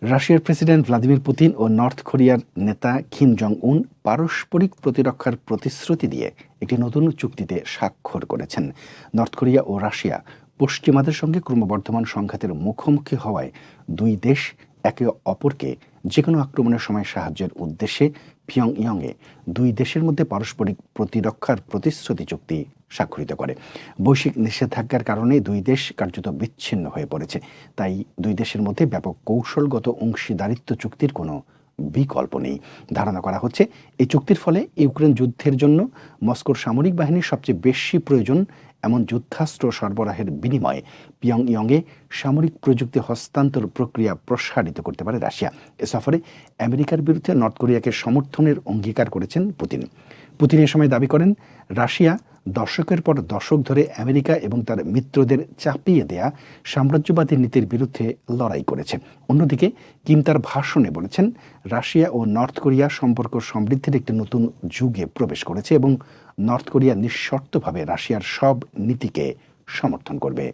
রাশিয়ার president Vladimir Putin ও north কোরিয়ার নেতা কিম জং উন পারস্পরিক প্রতিরক্ষার প্রতিশ্রুতি দিয়ে একটি নতুন চুক্তিতে স্বাক্ষর করেছেন। নর্থ কোরিয়া ও রাশিয়া পশ্চিমাদের সঙ্গে ক্রমবর্ধমান সংঘাতের মুখোমুখি হওয়ায় দুই দেশ একে অপরকে যে কোনো আক্রমণের সময় সাহায্যের উদ্দেশ্যে পিয়ংইয়ংয়ে দুই দেশের মধ্যে পারস্পরিক প্রতিরক্ষার প্রতিশ্রুতি চুক্তি স্বাক্ষরিত করে। বৈশ্বিক নিষেধাজ্ঞার কারণে দুই দেশ কার্যত বিচ্ছিন্ন হয়ে পড়েছে। তাই দুই দেশের মধ্যে ব্যাপক কৌশলগত অংশীদারিত্ব চুক্তির কোনো বিকল্প নেই। ধারণা করা হচ্ছে এই চুক্তির ফলে ইউক্রেন যুদ্ধের জন্য মস্কোর সামরিক বাহিনীর সবচেয়ে বেশি প্রয়োজন এমন যুদ্ধাস্ত্র সরবরাহের বিনিময়ে পিয়ংইয়ংয়ে সামরিক প্রযুক্তি হস্তান্তর প্রক্রিয়া প্রসারিত করতে পারে রাশিয়া। এ সফরে আমেরিকার বিরুদ্ধে নর্থ কোরিয়াকে সমর্থনের অঙ্গীকার করেছেন পুতিন। পুতিন এ সময় দাবি করেন, রাশিয়া দশকের পর দশক ধরে আমেরিকা এবং তার মিত্রদের চাপিয়ে দেয়া সাম্রাজ্যবাদী নীতির বিরুদ্ধে লড়াই করেছে। অন্যদিকে কিম তার ভাষণে বলেছেন, রাশিয়া ও নর্থ কোরিয়া সম্পর্ক সমৃদ্ধির একটি নতুন যুগে প্রবেশ করেছে এবং নর্থ কোরিয়া নিঃশর্তভাবে রাশিয়ার সব নীতিকে সমর্থন করবে।